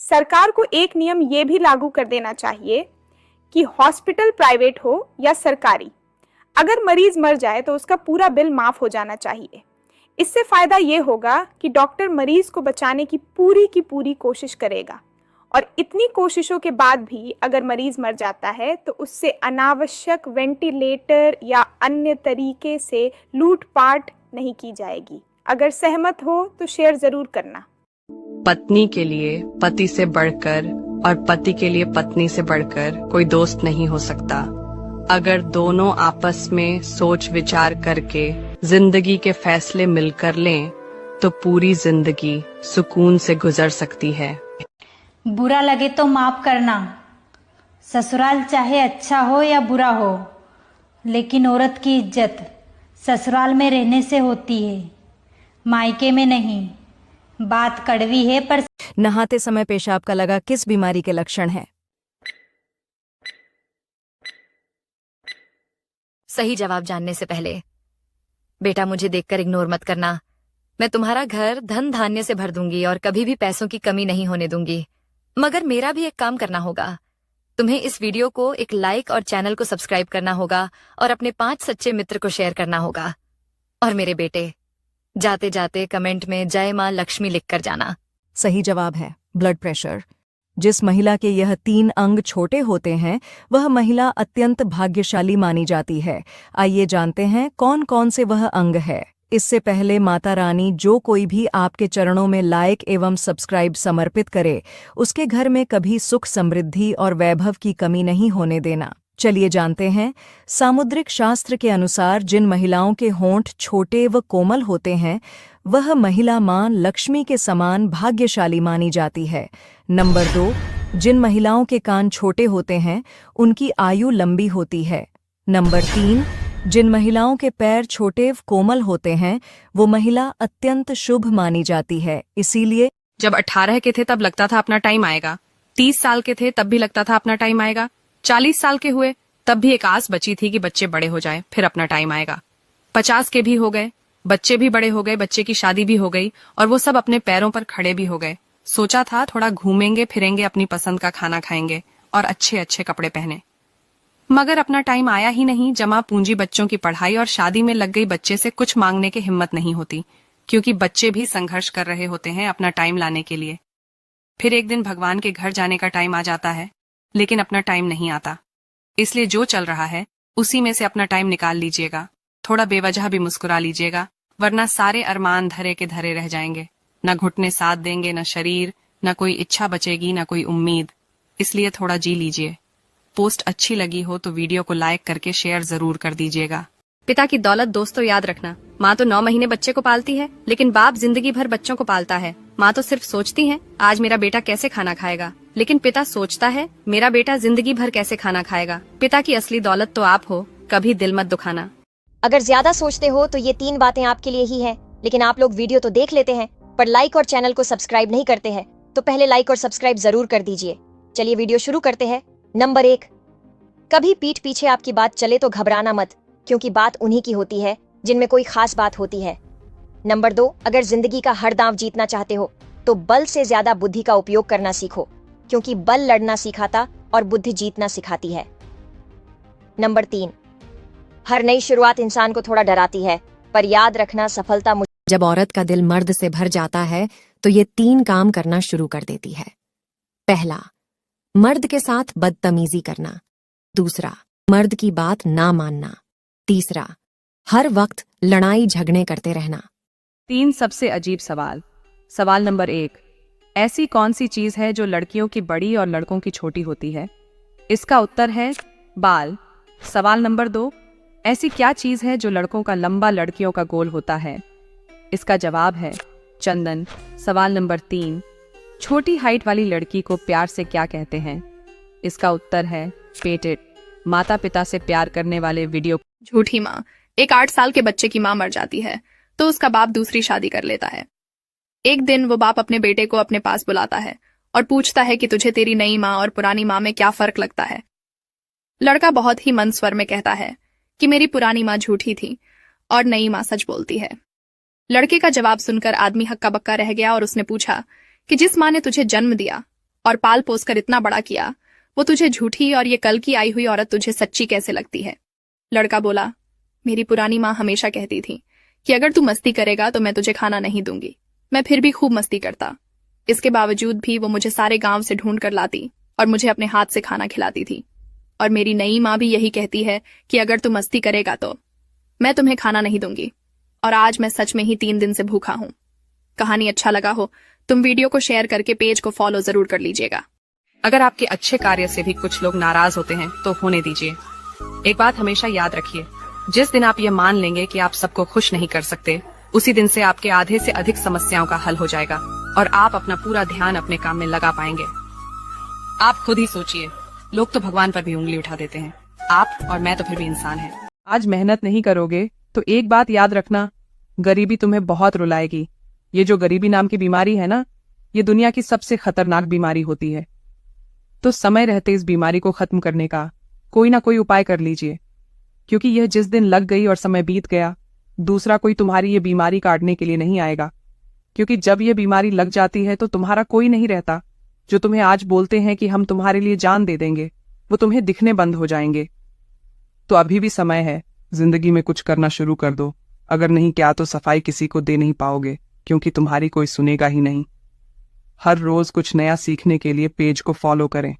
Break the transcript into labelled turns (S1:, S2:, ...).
S1: सरकार को एक नियम ये भी लागू कर देना चाहिए कि हॉस्पिटल प्राइवेट हो या सरकारी, अगर मरीज मर जाए तो उसका पूरा बिल माफ हो जाना चाहिए। इससे फायदा ये होगा कि डॉक्टर मरीज को बचाने की पूरी कोशिश करेगा, और इतनी कोशिशों के बाद भी अगर मरीज मर जाता है तो उससे अनावश्यक वेंटिलेटर या अन्य तरीके से लूटपाट नहीं की जाएगी। अगर सहमत हो तो शेयर जरूर करना।
S2: पत्नी के लिए पति से बढ़कर और पति के लिए पत्नी से बढ़कर कोई दोस्त नहीं हो सकता। अगर दोनों आपस में सोच विचार करके जिंदगी के फैसले मिलकर लें तो पूरी जिंदगी सुकून से गुजर सकती है।
S3: बुरा लगे तो माफ करना। ससुराल चाहे अच्छा हो या बुरा हो, लेकिन औरत की इज्जत ससुराल में रहने से होती है, मायके में नहीं। बात कड़वी है पर
S4: नहाते समय पेशाब का लगा किस बीमारी के लक्षण है?
S5: सही जवाब जानने से पहले बेटा मुझे देखकर इग्नोर मत करना। मैं तुम्हारा घर धन धान्य से भर दूंगी और कभी भी पैसों की कमी नहीं होने दूंगी। मगर मेरा भी एक काम करना होगा। तुम्हें इस वीडियो को एक लाइक और चैनल को सब्सक्राइब करना होगा और अपने 5 सच्चे मित्र को शेयर करना होगा। और मेरे बेटे, जाते जाते कमेंट में जय मां लक्ष्मी लिखकर जाना।
S4: सही जवाब है ब्लड प्रेशर। जिस महिला के यह 3 अंग छोटे होते हैं वह महिला अत्यंत भाग्यशाली मानी जाती है। आइए जानते हैं कौन कौन से वह अंग है। इससे पहले माता रानी जो कोई भी आपके चरणों में लाइक एवं सब्सक्राइब समर्पित करे, उसके घर में कभी सुख समृद्धि और वैभव की कमी नहीं होने देना। चलिए जानते हैं। सामुद्रिक शास्त्र के अनुसार जिन महिलाओं के होंठ छोटे व कोमल होते हैं वह महिला मां लक्ष्मी के समान भाग्यशाली मानी जाती है। नंबर 2, जिन महिलाओं के कान छोटे होते हैं उनकी आयु लंबी होती है। नंबर 3, जिन महिलाओं के पैर छोटे व कोमल होते हैं वो महिला अत्यंत शुभ मानी जाती है। इसीलिए
S2: जब 18 के थे तब लगता था अपना टाइम आएगा, 30 साल के थे तब भी लगता था अपना टाइम आएगा, 40 साल के हुए तब भी एक आस बची थी कि बच्चे बड़े हो जाए फिर अपना टाइम आएगा। 50 के भी हो गए, बच्चे भी बड़े हो गए, बच्चे की शादी भी हो गई और वो सब अपने पैरों पर खड़े भी हो गए। सोचा था थोड़ा घूमेंगे फिरेंगे, अपनी पसंद का खाना खाएंगे और अच्छे अच्छे कपड़े पहने, मगर अपना टाइम आया ही नहीं। जमा पूंजी बच्चों की पढ़ाई और शादी में लग गई, बच्चे से कुछ मांगने की हिम्मत नहीं होती क्योंकि बच्चे भी संघर्ष कर रहे होते हैं अपना टाइम लाने के लिए। फिर एक दिन भगवान के घर जाने का टाइम आ जाता है लेकिन अपना टाइम नहीं आता। इसलिए जो चल रहा है उसी में से अपना टाइम निकाल लीजिएगा। थोड़ा बेवजह भी मुस्कुरा लीजिएगा, वरना सारे अरमान धरे के धरे रह जाएंगे। न घुटने साथ देंगे, न शरीर, न कोई इच्छा बचेगी, न कोई उम्मीद। इसलिए थोड़ा जी लीजिए। पोस्ट अच्छी लगी हो तो वीडियो को लाइक करके शेयर जरूर कर दीजिएगा। पिता की दौलत दोस्तों याद रखना। माँ तो 9 महीने बच्चे को पालती है लेकिन बाप जिंदगी भर बच्चों को पालता है। माँ तो सिर्फ सोचती है आज मेरा बेटा कैसे खाना खाएगा, लेकिन पिता सोचता है मेरा बेटा जिंदगी भर कैसे खाना खाएगा। पिता की असली दौलत तो आप हो, कभी दिल मत दुखाना।
S6: अगर ज्यादा सोचते हो तो ये 3 बातें आपके लिए ही हैं, लेकिन आप लोग वीडियो तो देख लेते हैं पर लाइक और चैनल को सब्सक्राइब नहीं करते हैं, तो पहले लाइक और सब्सक्राइब जरूर कर दीजिए। चलिए वीडियो शुरू करते हैं। नंबर 1, कभी पीठ पीछे आपकी बात चले तो घबराना मत, क्योंकि बात उन्हीं की होती है जिनमें कोई खास बात होती है। नंबर 2, अगर जिंदगी का हर दांव जीतना चाहते हो तो बल से ज्यादा बुद्धि का उपयोग करना सीखो, क्योंकि बल लड़ना सिखाता और बुद्धि जीतना सिखाती है। नंबर 3, हर नई शुरुआत इंसान को थोड़ा डराती है, पर याद रखना सफलता
S7: जब औरत का दिल मर्द से भर जाता है तो ये 3 काम करना शुरू कर देती है। पहला, मर्द के साथ बदतमीजी करना। दूसरा, मर्द की बात ना मानना। तीसरा, हर वक्त लड़ाई झगड़े करते रहना।
S8: 3 सबसे अजीब सवाल। सवाल नंबर 1, ऐसी कौन सी चीज है जो लड़कियों की बड़ी और लड़कों की छोटी होती है? इसका उत्तर है बाल। सवाल नंबर 2, ऐसी क्या चीज है जो लड़कों का लंबा लड़कियों का गोल होता है? इसका जवाब है चंदन। सवाल नंबर 3, छोटी हाइट वाली लड़की को प्यार से क्या कहते हैं? इसका उत्तर है पेटेड। माता पिता से प्यार करने वाले वीडियो।
S9: झूठी माँ। एक 8 साल के बच्चे की माँ मर जाती है तो उसका बाप दूसरी शादी कर लेता है। एक दिन वो बाप अपने बेटे को अपने पास बुलाता है और पूछता है कि तुझे तेरी नई माँ और पुरानी माँ में क्या फर्क लगता है? लड़का बहुत ही मंद स्वर में कहता है कि मेरी पुरानी माँ झूठी थी और नई माँ सच बोलती है। लड़के का जवाब सुनकर आदमी हक्का बक्का रह गया और उसने पूछा कि जिस माँ ने तुझे जन्म दिया और पाल पोस कर इतना बड़ा किया, वो तुझे झूठी और ये कल की आई हुई औरत तुझे सच्ची कैसे लगती है? लड़का बोला, मेरी पुरानी माँ हमेशा कहती थी कि अगर तू मस्ती करेगा तो मैं तुझे खाना नहीं दूंगी। मैं फिर भी खूब मस्ती करता। इसके बावजूद भी वो मुझे सारे गांव से ढूंढ कर लाती और मुझे अपने हाथ से खाना खिलाती थी। और मेरी नई माँ भी यही कहती है कि अगर तू मस्ती करेगा तो मैं तुम्हें खाना नहीं दूंगी। और आज मैं सच में ही 3 दिन से भूखा हूँ। कहानी अच्छा लगा हो तुम वीडियो को शेयर करके पेज को फॉलो जरूर कर लीजिएगा।
S2: अगर आपके अच्छे कार्य से भी कुछ लोग नाराज होते हैं तो होने दीजिए। एक बात हमेशा याद रखिए, जिस दिन आप ये मान लेंगे कि आप सबको खुश नहीं कर सकते, उसी दिन से आपके आधे से अधिक समस्याओं का हल हो जाएगा और आप अपना पूरा ध्यान अपने काम में लगा पाएंगे। आप खुद ही सोचिए, लोग तो भगवान पर भी उंगली उठा देते हैं, आप और मैं तो फिर भी इंसान हैं।
S8: आज मेहनत नहीं करोगे तो एक बात याद रखना, गरीबी तुम्हें बहुत रुलाएगी। ये जो गरीबी नाम की बीमारी है ना, ये दुनिया की सबसे खतरनाक बीमारी होती है। तो समय रहते इस बीमारी को खत्म करने का कोई ना कोई उपाय कर लीजिए, क्योंकि यह जिस दिन लग गई और समय बीत गया, दूसरा कोई तुम्हारी ये बीमारी काटने के लिए नहीं आएगा। क्योंकि जब ये बीमारी लग जाती है तो तुम्हारा कोई नहीं रहता। जो तुम्हें आज बोलते हैं कि हम तुम्हारे लिए जान दे देंगे, वो तुम्हें दिखने बंद हो जाएंगे। तो अभी भी समय है, जिंदगी में कुछ करना शुरू कर दो। अगर नहीं क्या तो सफाई किसी को दे नहीं पाओगे, क्योंकि तुम्हारी कोई सुनेगा ही नहीं। हर रोज कुछ नया सीखने के लिए पेज को फॉलो करें।